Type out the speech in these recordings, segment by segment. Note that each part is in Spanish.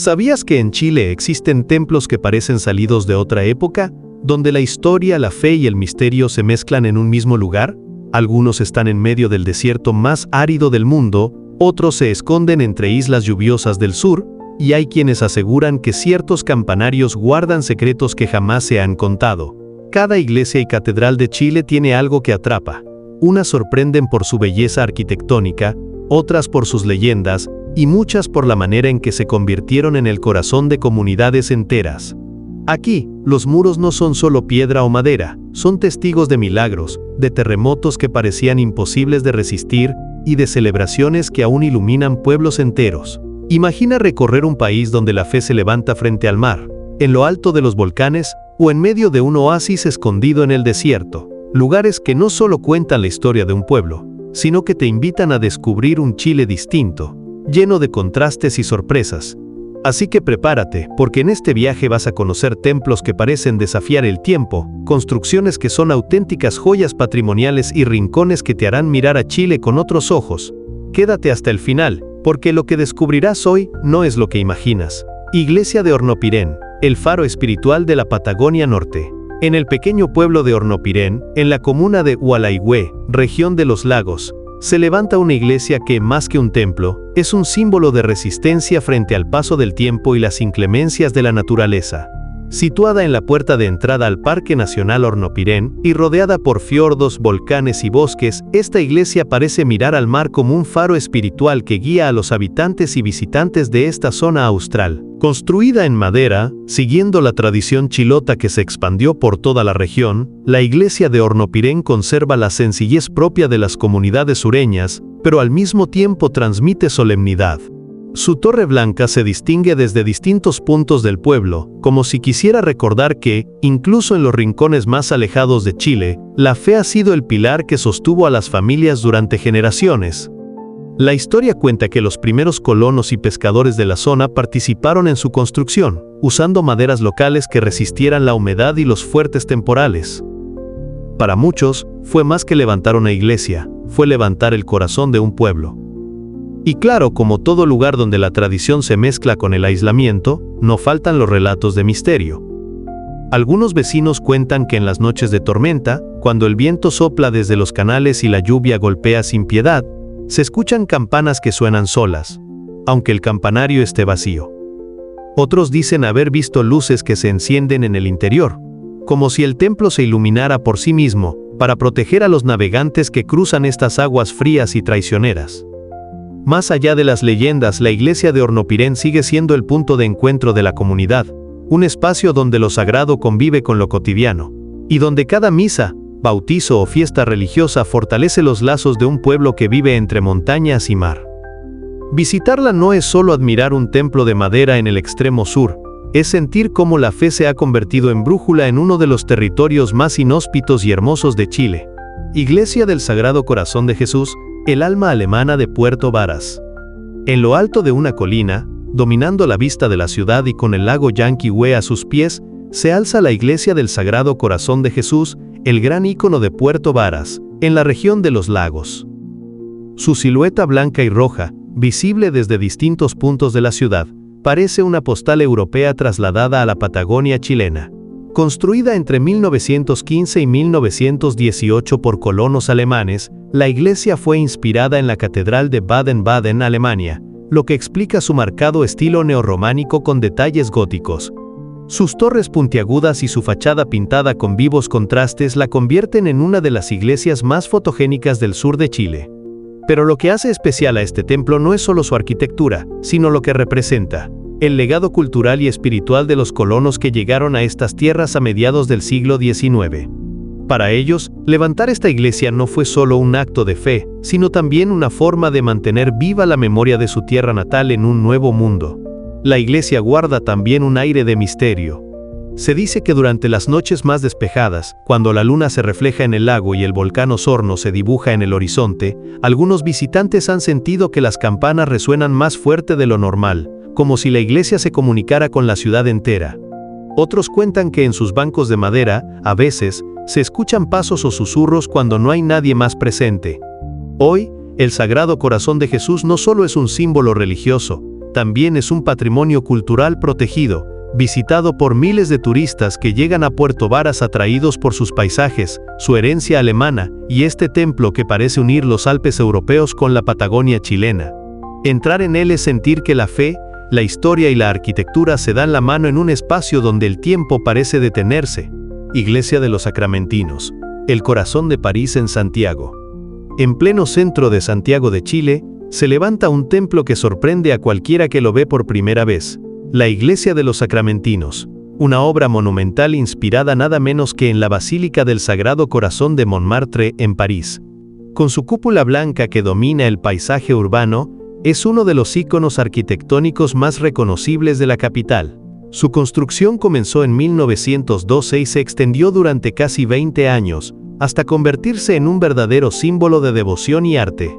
¿Sabías que en Chile existen templos que parecen salidos de otra época, donde la historia, la fe y el misterio se mezclan en un mismo lugar? Algunos están en medio del desierto más árido del mundo, otros se esconden entre islas lluviosas del sur, y hay quienes aseguran que ciertos campanarios guardan secretos que jamás se han contado. Cada iglesia y catedral de Chile tiene algo que atrapa. Unas sorprenden por su belleza arquitectónica, otras por sus leyendas, y muchas por la manera en que se convirtieron en el corazón de comunidades enteras. Aquí, los muros no son solo piedra o madera, son testigos de milagros, de terremotos que parecían imposibles de resistir, y de celebraciones que aún iluminan pueblos enteros. Imagina recorrer un país donde la fe se levanta frente al mar, en lo alto de los volcanes, o en medio de un oasis escondido en el desierto. Lugares que no solo cuentan la historia de un pueblo, sino que te invitan a descubrir un Chile distinto, lleno de contrastes y sorpresas. Así que prepárate, porque en este viaje vas a conocer templos que parecen desafiar el tiempo, construcciones que son auténticas joyas patrimoniales y rincones que te harán mirar a Chile con otros ojos. Quédate hasta el final, porque lo que descubrirás hoy no es lo que imaginas. Iglesia de Hornopirén, el faro espiritual de la Patagonia Norte. En el pequeño pueblo de Hornopirén, en la comuna de Hualaihue, región de los lagos, se levanta una iglesia que, más que un templo, es un símbolo de resistencia frente al paso del tiempo y las inclemencias de la naturaleza. Situada en la puerta de entrada al Parque Nacional Hornopirén y rodeada por fiordos, volcanes y bosques, esta iglesia parece mirar al mar como un faro espiritual que guía a los habitantes y visitantes de esta zona austral. Construida en madera, siguiendo la tradición chilota que se expandió por toda la región, la iglesia de Hornopirén conserva la sencillez propia de las comunidades sureñas, pero al mismo tiempo transmite solemnidad. Su torre blanca se distingue desde distintos puntos del pueblo, como si quisiera recordar que, incluso en los rincones más alejados de Chile, la fe ha sido el pilar que sostuvo a las familias durante generaciones. La historia cuenta que los primeros colonos y pescadores de la zona participaron en su construcción, usando maderas locales que resistieran la humedad y los fuertes temporales. Para muchos, fue más que levantar una iglesia, fue levantar el corazón de un pueblo. Y claro, como todo lugar donde la tradición se mezcla con el aislamiento, no faltan los relatos de misterio. Algunos vecinos cuentan que en las noches de tormenta, cuando el viento sopla desde los canales y la lluvia golpea sin piedad, se escuchan campanas que suenan solas, aunque el campanario esté vacío. Otros dicen haber visto luces que se encienden en el interior, como si el templo se iluminara por sí mismo, para proteger a los navegantes que cruzan estas aguas frías y traicioneras. Más allá de las leyendas, la iglesia de Hornopirén sigue siendo el punto de encuentro de la comunidad, un espacio donde lo sagrado convive con lo cotidiano, y donde cada misa, bautizo o fiesta religiosa fortalece los lazos de un pueblo que vive entre montañas y mar. Visitarla no es solo admirar un templo de madera en el extremo sur, es sentir cómo la fe se ha convertido en brújula en uno de los territorios más inhóspitos y hermosos de Chile. Iglesia del Sagrado Corazón de Jesús, el alma alemana de Puerto Varas. En lo alto de una colina, dominando la vista de la ciudad y con el lago Llanquihue a sus pies, se alza la Iglesia del Sagrado Corazón de Jesús, el gran ícono de Puerto Varas, en la región de los lagos. Su silueta blanca y roja, visible desde distintos puntos de la ciudad, parece una postal europea trasladada a la Patagonia chilena. Construida entre 1915 y 1918 por colonos alemanes, la iglesia fue inspirada en la Catedral de Baden-Baden, Alemania, lo que explica su marcado estilo neorrománico con detalles góticos. Sus torres puntiagudas y su fachada pintada con vivos contrastes la convierten en una de las iglesias más fotogénicas del sur de Chile. Pero lo que hace especial a este templo no es solo su arquitectura, sino lo que representa: el legado cultural y espiritual de los colonos que llegaron a estas tierras a mediados del siglo XIX. Para ellos, levantar esta iglesia no fue solo un acto de fe, sino también una forma de mantener viva la memoria de su tierra natal en un nuevo mundo. La iglesia guarda también un aire de misterio. Se dice que durante las noches más despejadas, cuando la luna se refleja en el lago y el volcán Osorno se dibuja en el horizonte, algunos visitantes han sentido que las campanas resuenan más fuerte de lo normal, como si la iglesia se comunicara con la ciudad entera. Otros cuentan que en sus bancos de madera, a veces, se escuchan pasos o susurros cuando no hay nadie más presente. Hoy, el Sagrado Corazón de Jesús no solo es un símbolo religioso, también es un patrimonio cultural protegido, visitado por miles de turistas que llegan a Puerto Varas atraídos por sus paisajes, su herencia alemana y este templo que parece unir los Alpes europeos con la Patagonia chilena. Entrar en él es sentir que la fe, la historia y la arquitectura se dan la mano en un espacio donde el tiempo parece detenerse. Iglesia de los Sacramentinos, el corazón de París en Santiago. En pleno centro de Santiago de Chile, se levanta un templo que sorprende a cualquiera que lo ve por primera vez. La Iglesia de los Sacramentinos, una obra monumental inspirada nada menos que en la Basílica del Sagrado Corazón de Montmartre, en París. Con su cúpula blanca que domina el paisaje urbano, es uno de los íconos arquitectónicos más reconocibles de la capital. Su construcción comenzó en 1912 y se extendió durante casi 20 años, hasta convertirse en un verdadero símbolo de devoción y arte.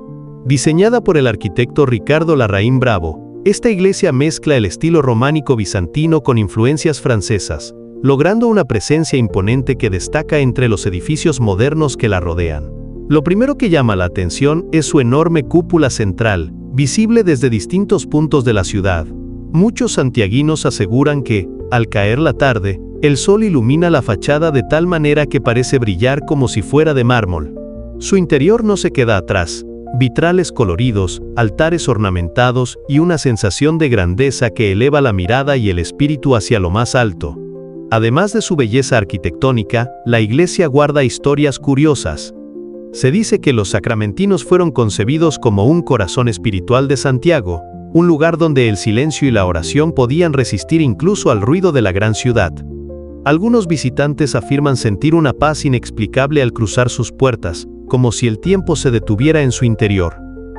Diseñada por el arquitecto Ricardo Larraín Bravo, esta iglesia mezcla el estilo románico bizantino con influencias francesas, logrando una presencia imponente que destaca entre los edificios modernos que la rodean. Lo primero que llama la atención es su enorme cúpula central, visible desde distintos puntos de la ciudad. Muchos santiaguinos aseguran que, al caer la tarde, el sol ilumina la fachada de tal manera que parece brillar como si fuera de mármol. Su interior no se queda atrás. Vitrales coloridos, altares ornamentados y una sensación de grandeza que eleva la mirada y el espíritu hacia lo más alto. Además de su belleza arquitectónica, la iglesia guarda historias curiosas. Se dice que los sacramentinos fueron concebidos como un corazón espiritual de Santiago, un lugar donde el silencio y la oración podían resistir incluso al ruido de la gran ciudad. Algunos visitantes afirman sentir una paz inexplicable al cruzar sus puertas, como si el tiempo se detuviera en su interior.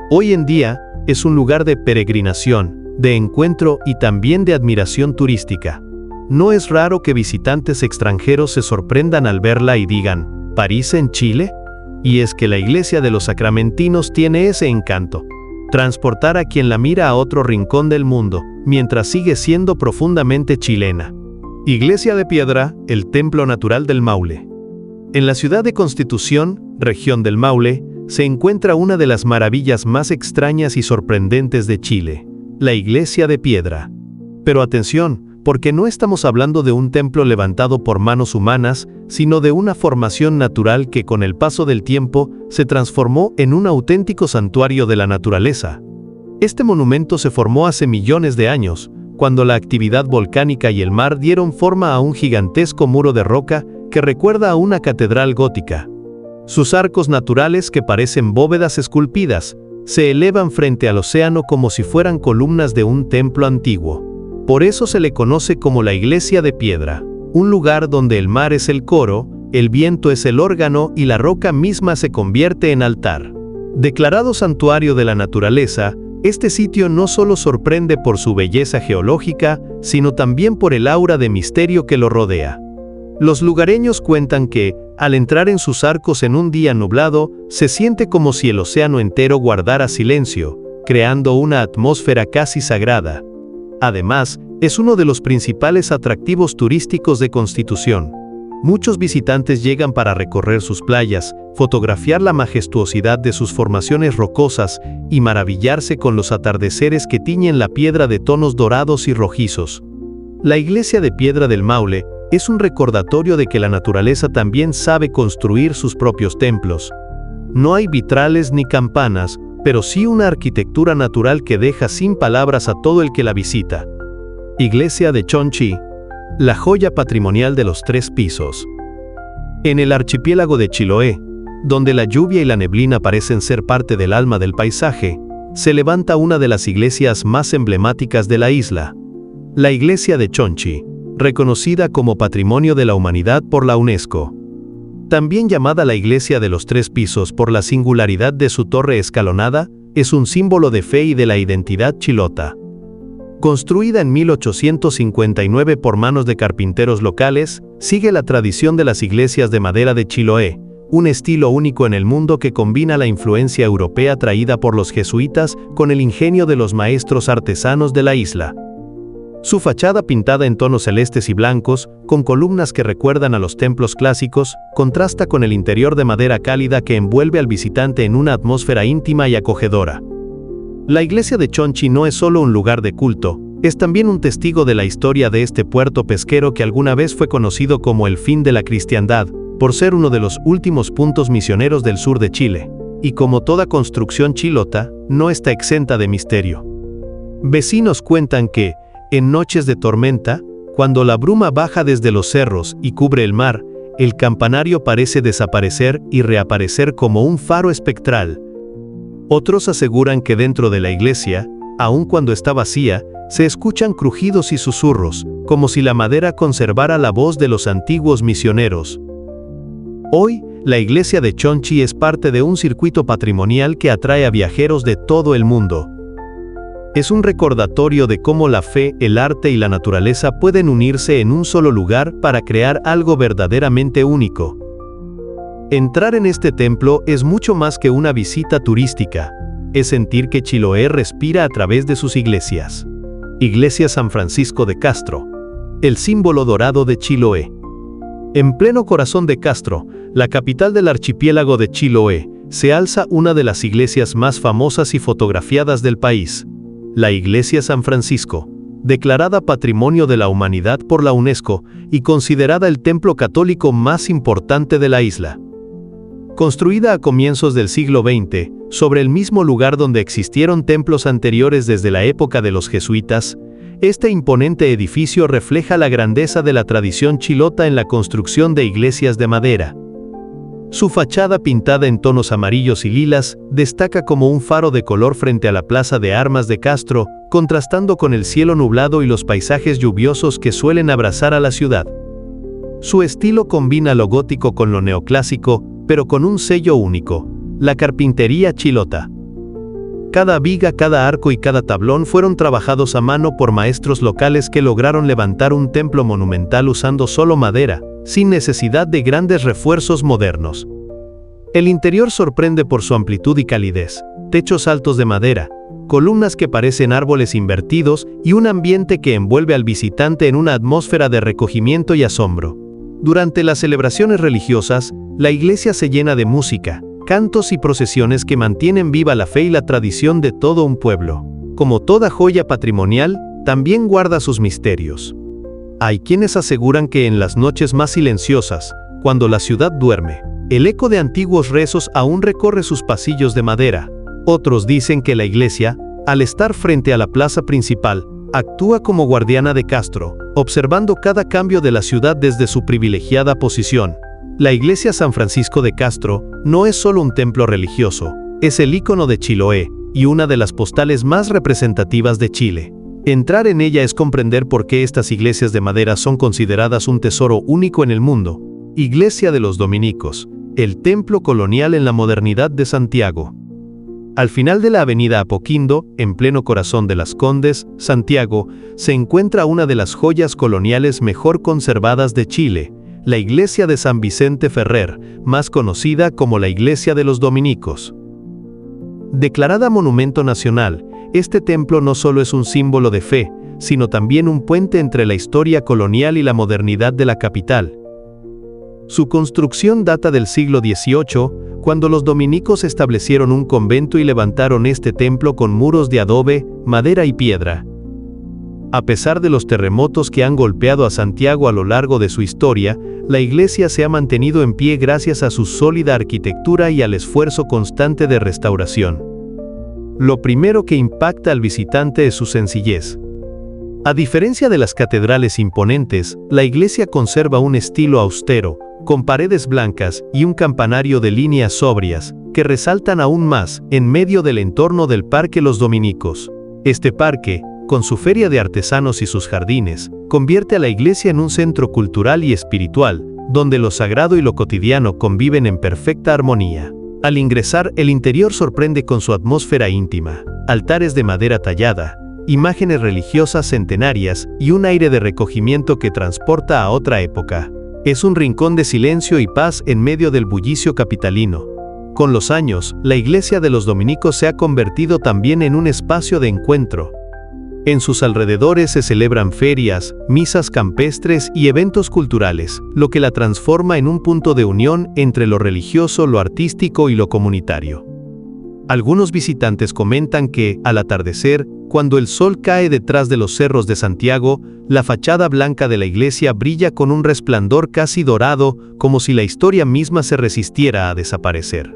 Hoy en día, es un lugar de peregrinación, de encuentro y también de admiración turística. No es raro que visitantes extranjeros se sorprendan al verla y digan, ¿París en Chile? Y es que la Iglesia de los Sacramentinos tiene ese encanto. Transportar a quien la mira a otro rincón del mundo, mientras sigue siendo profundamente chilena. Iglesia de Piedra, el templo natural del Maule. En la ciudad de Constitución, región del Maule, se encuentra una de las maravillas más extrañas y sorprendentes de Chile, la Iglesia de Piedra. Pero atención, porque no estamos hablando de un templo levantado por manos humanas, sino de una formación natural que con el paso del tiempo se transformó en un auténtico santuario de la naturaleza. Este monumento se formó hace millones de años, cuando la actividad volcánica y el mar dieron forma a un gigantesco muro de roca que recuerda a una catedral gótica. Sus arcos naturales, que parecen bóvedas esculpidas, se elevan frente al océano como si fueran columnas de un templo antiguo. Por eso se le conoce como la Iglesia de Piedra, un lugar donde el mar es el coro, el viento es el órgano y la roca misma se convierte en altar. Declarado santuario de la naturaleza, este sitio no solo sorprende por su belleza geológica, sino también por el aura de misterio que lo rodea. Los lugareños cuentan que, al entrar en sus arcos en un día nublado, se siente como si el océano entero guardara silencio, creando una atmósfera casi sagrada. Además, es uno de los principales atractivos turísticos de Constitución. Muchos visitantes llegan para recorrer sus playas, fotografiar la majestuosidad de sus formaciones rocosas y maravillarse con los atardeceres que tiñen la piedra de tonos dorados y rojizos. La Iglesia de Piedra del Maule es un recordatorio de que la naturaleza también sabe construir sus propios templos. No hay vitrales ni campanas, pero sí una arquitectura natural que deja sin palabras a todo el que la visita. Iglesia de Chonchi, la joya patrimonial de los 3 pisos. En el archipiélago de Chiloé, donde la lluvia y la neblina parecen ser parte del alma del paisaje, se levanta una de las iglesias más emblemáticas de la isla, la Iglesia de Chonchi, reconocida como Patrimonio de la Humanidad por la UNESCO. También llamada la Iglesia de los 3 pisos por la singularidad de su torre escalonada, es un símbolo de fe y de la identidad chilota. Construida en 1859 por manos de carpinteros locales, sigue la tradición de las iglesias de madera de Chiloé, un estilo único en el mundo que combina la influencia europea traída por los jesuitas con el ingenio de los maestros artesanos de la isla. Su fachada pintada en tonos celestes y blancos, con columnas que recuerdan a los templos clásicos, contrasta con el interior de madera cálida que envuelve al visitante en una atmósfera íntima y acogedora. La iglesia de Chonchi no es solo un lugar de culto, es también un testigo de la historia de este puerto pesquero que alguna vez fue conocido como el fin de la cristiandad, por ser uno de los últimos puntos misioneros del sur de Chile, y como toda construcción chilota, no está exenta de misterio. Vecinos cuentan que, en noches de tormenta, cuando la bruma baja desde los cerros y cubre el mar, el campanario parece desaparecer y reaparecer como un faro espectral. Otros aseguran que dentro de la iglesia, aun cuando está vacía, se escuchan crujidos y susurros, como si la madera conservara la voz de los antiguos misioneros. Hoy, la iglesia de Chonchi es parte de un circuito patrimonial que atrae a viajeros de todo el mundo. Es un recordatorio de cómo la fe, el arte y la naturaleza pueden unirse en un solo lugar para crear algo verdaderamente único. Entrar en este templo es mucho más que una visita turística, es sentir que Chiloé respira a través de sus iglesias. Iglesia San Francisco de Castro, el símbolo dorado de Chiloé. En pleno corazón de Castro, la capital del archipiélago de Chiloé, se alza una de las iglesias más famosas y fotografiadas del país, la Iglesia San Francisco, declarada Patrimonio de la Humanidad por la UNESCO y considerada el templo católico más importante de la isla. Construida a comienzos del siglo XX, sobre el mismo lugar donde existieron templos anteriores desde la época de los jesuitas, este imponente edificio refleja la grandeza de la tradición chilota en la construcción de iglesias de madera. Su fachada pintada en tonos amarillos y lilas destaca como un faro de color frente a la Plaza de Armas de Castro, contrastando con el cielo nublado y los paisajes lluviosos que suelen abrazar a la ciudad. Su estilo combina lo gótico con lo neoclásico, pero con un sello único: la carpintería chilota. Cada viga, cada arco y cada tablón fueron trabajados a mano por maestros locales que lograron levantar un templo monumental usando solo madera, sin necesidad de grandes refuerzos modernos. El interior sorprende por su amplitud y calidez: techos altos de madera, columnas que parecen árboles invertidos y un ambiente que envuelve al visitante en una atmósfera de recogimiento y asombro. Durante las celebraciones religiosas, la iglesia se llena de música, cantos y procesiones que mantienen viva la fe y la tradición de todo un pueblo. Como toda joya patrimonial, también guarda sus misterios. Hay quienes aseguran que en las noches más silenciosas, cuando la ciudad duerme, el eco de antiguos rezos aún recorre sus pasillos de madera. Otros dicen que la iglesia, al estar frente a la plaza principal, actúa como guardiana de Castro, observando cada cambio de la ciudad desde su privilegiada posición. La iglesia San Francisco de Castro no es solo un templo religioso, es el ícono de Chiloé y una de las postales más representativas de Chile. Entrar en ella es comprender por qué estas iglesias de madera son consideradas un tesoro único en el mundo. Iglesia de los Dominicos, el templo colonial en la modernidad de Santiago. Al final de la avenida Apoquindo, en pleno corazón de Las Condes, Santiago, se encuentra una de las joyas coloniales mejor conservadas de Chile, la iglesia de San Vicente Ferrer, más conocida como la Iglesia de los Dominicos. Declarada Monumento Nacional, este templo no solo es un símbolo de fe, sino también un puente entre la historia colonial y la modernidad de la capital. Su construcción data del siglo XVIII, cuando los dominicos establecieron un convento y levantaron este templo con muros de adobe, madera y piedra. A pesar de los terremotos que han golpeado a Santiago a lo largo de su historia, la iglesia se ha mantenido en pie gracias a su sólida arquitectura y al esfuerzo constante de restauración. Lo primero que impacta al visitante es su sencillez. A diferencia de las catedrales imponentes, la iglesia conserva un estilo austero, con paredes blancas y un campanario de líneas sobrias, que resaltan aún más en medio del entorno del Parque Los Dominicos. Este parque, con su feria de artesanos y sus jardines, convierte a la iglesia en un centro cultural y espiritual, donde lo sagrado y lo cotidiano conviven en perfecta armonía. Al ingresar, el interior sorprende con su atmósfera íntima: altares de madera tallada, imágenes religiosas centenarias y un aire de recogimiento que transporta a otra época. Es un rincón de silencio y paz en medio del bullicio capitalino. Con los años, la iglesia de los dominicos se ha convertido también en un espacio de encuentro. En sus alrededores se celebran ferias, misas campestres y eventos culturales, lo que la transforma en un punto de unión entre lo religioso, lo artístico y lo comunitario. Algunos visitantes comentan que, al atardecer, cuando el sol cae detrás de los cerros de Santiago, la fachada blanca de la iglesia brilla con un resplandor casi dorado, como si la historia misma se resistiera a desaparecer.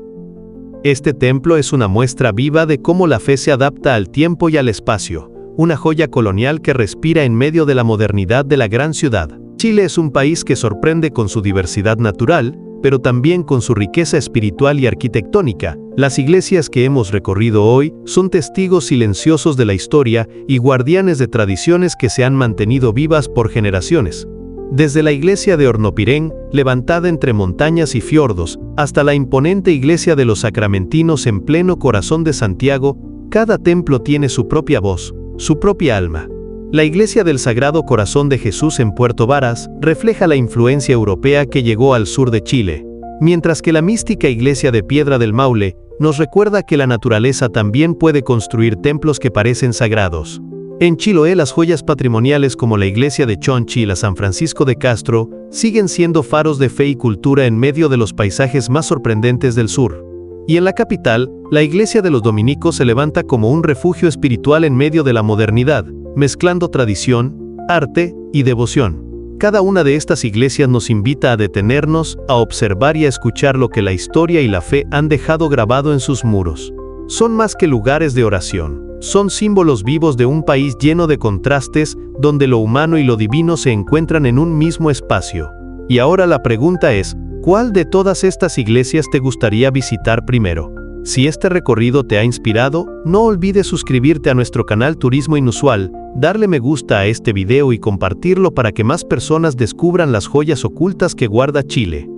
Este templo es una muestra viva de cómo la fe se adapta al tiempo y al espacio, una joya colonial que respira en medio de la modernidad de la gran ciudad. Chile es un país que sorprende con su diversidad natural, pero también con su riqueza espiritual y arquitectónica. Las iglesias que hemos recorrido hoy son testigos silenciosos de la historia y guardianes de tradiciones que se han mantenido vivas por generaciones. Desde la iglesia de Hornopirén, levantada entre montañas y fiordos, hasta la imponente iglesia de los Sacramentinos en pleno corazón de Santiago, cada templo tiene su propia voz, su propia alma. La iglesia del Sagrado Corazón de Jesús en Puerto Varas refleja la influencia europea que llegó al sur de Chile, mientras que la mística iglesia de Piedra del Maule nos recuerda que la naturaleza también puede construir templos que parecen sagrados. En Chiloé, las joyas patrimoniales como la iglesia de Chonchi y la San Francisco de Castro siguen siendo faros de fe y cultura en medio de los paisajes más sorprendentes del sur. Y en la capital, la iglesia de los dominicos se levanta como un refugio espiritual en medio de la modernidad, mezclando tradición, arte y devoción. Cada una de estas iglesias nos invita a detenernos, a observar y a escuchar lo que la historia y la fe han dejado grabado en sus muros. Son más que lugares de oración, son símbolos vivos de un país lleno de contrastes, donde lo humano y lo divino se encuentran en un mismo espacio. Y ahora la pregunta es, ¿cuál de todas estas iglesias te gustaría visitar primero? Si este recorrido te ha inspirado, no olvides suscribirte a nuestro canal Turismo Inusual, darle me gusta a este video y compartirlo para que más personas descubran las joyas ocultas que guarda Chile.